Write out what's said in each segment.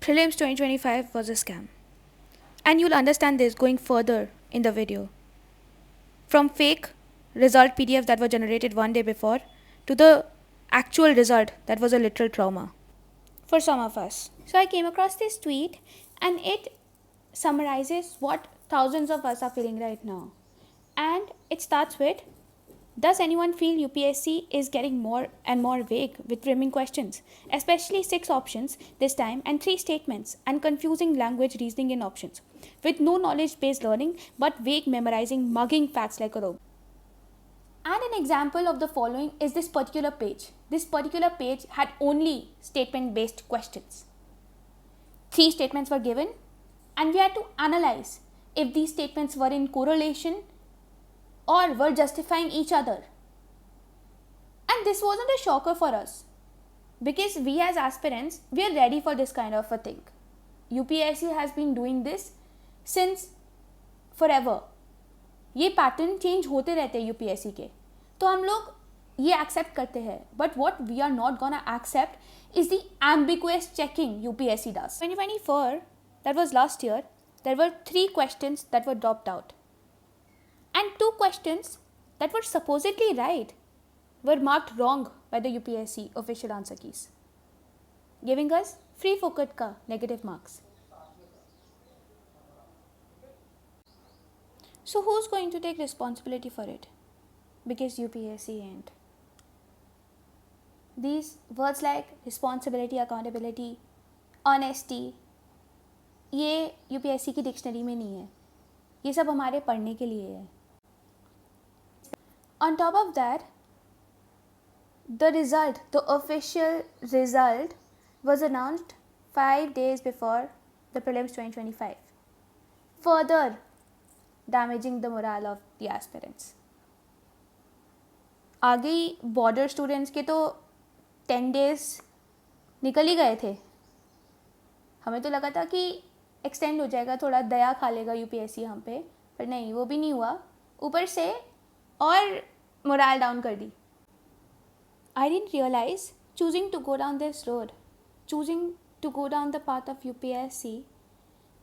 Prelims 2025 was a scam. And you'll understand this going further in the video. From fake result PDFs that were generated one day before to the actual result that was a literal trauma for some of us. So I came across this tweet and it summarizes what thousands of us are feeling right now. And it starts with, does anyone feel UPSC is getting more and more vague with framing questions, especially 6 options this time and 3 statements and confusing language reasoning in options, with no knowledge-based learning but vague memorizing, mugging facts like a robot. And an example of the following is this particular page. This particular page had only statement-based questions. 3 statements were given and we had to analyze if these statements were in correlation or were justifying each other. And this wasn't a shocker for us because we as aspirants, we are ready for this kind of a thing. UPSC has been doing this since forever. ये pattern change होते रहते हैं UPSC के, तो हम लोग ये accept करते हैं. But what we are not gonna accept is the ambiguous checking UPSC does. 2024, that was last year, there were 3 questions that were dropped out. And 2 questions that were supposedly right were marked wrong by the UPSC official answer keys, giving us free focus ka negative marks. So who's going to take responsibility for it? Because UPSC ain't. These words like responsibility, accountability, honesty, ये UPSC की dictionary में नहीं है. ये सब हमारे पढ़ने के लिए है. On top of that, the result, the official result was announced 5 days before the prelims 2025, further damaging the morale of the aspirants. आगे बॉर्डर स्टूडेंट्स के तो 10 days निकल ही गए थे. हमें तो लगा था कि एक्सटेंड हो जाएगा, थोड़ा दया खा लेगा यूपीएससी हम पे, पर नहीं, वो भी नहीं हुआ. ऊपर से और मोरल डाउन कर दी. I didn't realise choosing to go down this road, choosing to go down the path of UPSC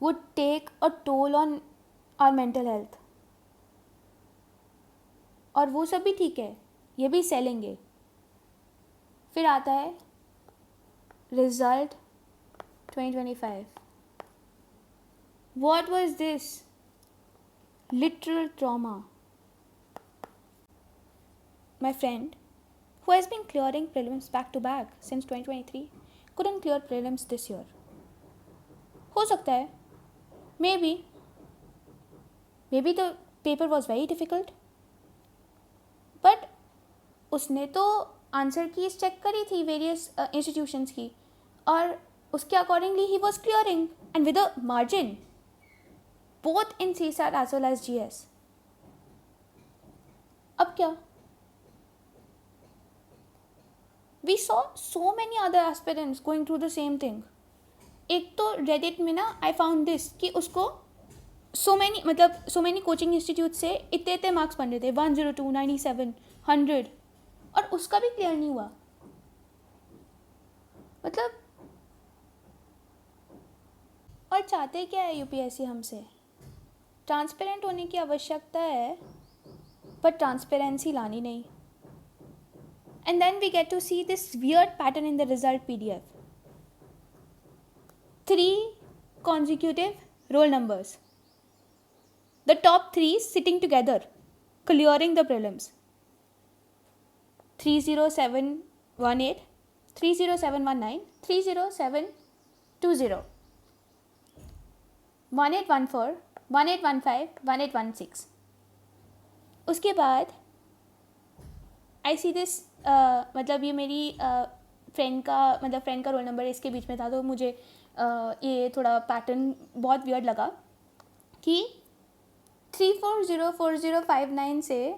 would take a toll on our mental health. और वो सब भी ठीक है, ये भी सहेलेंगे. फिर आता है result 2025. What was this? Literal trauma. My friend, who has been clearing prelims back to back since 2023, couldn't clear prelims this year. हो सकता है, maybe the paper was very difficult, but उसने तो आंसर कीज चेक करी थी various institutions की, और उसके accordingly he was clearing and with a margin, both in CSAT as well as GS. अब क्या? We saw so many other aspirants going through the same thing. एक तो Reddit में ना I found this कि उसको so many कोचिंग इंस्टीट्यूट से इतने मार्क्स बन रहे थे, 102, 97, 100, और उसका भी क्लियर नहीं हुआ. मतलब और चाहते क्या है यूपीएससी हमसे? ट्रांसपेरेंट होने की आवश्यकता है, पर ट्रांसपेरेंसी लानी नहीं. And then we get to see this weird pattern in the result PDF. 3 consecutive roll numbers, the top 3 sitting together clearing the prelims. 30718, 30719, 30720, 1814, 1815, 1816. उसके बाद आई सी दिस, मतलब ये मेरी फ्रेंड का रोल नंबर इसके बीच में था, तो मुझे ये थोड़ा पैटर्न बहुत वियर्ड लगा कि 340459 से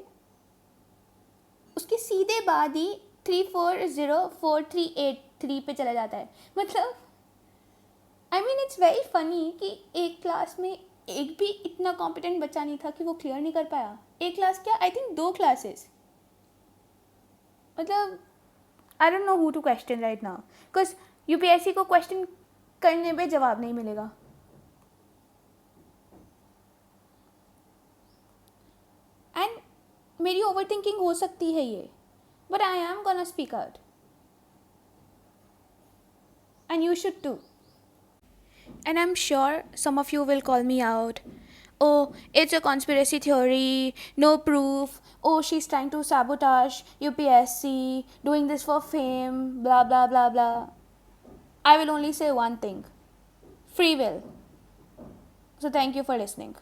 उसके सीधे बाद ही 340438 पे चला जाता है. मतलब I mean it's very funny कि एक क्लास में एक भी इतना कॉम्पिटेंट बच्चा नहीं था कि वो क्लियर नहीं कर पाया. एक क्लास क्या, आई थिंक 2 क्लासेस. मतलब I don't know who to question right now, because UPSC को क्वेश्चन करने पे जवाब नहीं मिलेगा. एंड मेरी ओवर थिंकिंग हो सकती है ये, but I am gonna speak out and you should too. And I'm sure some of you will call me out. Oh, it's a conspiracy theory, no proof. Oh, she's trying to sabotage UPSC, doing this for fame, blah blah blah blah. I will only say one thing: free will. So, thank you for listening.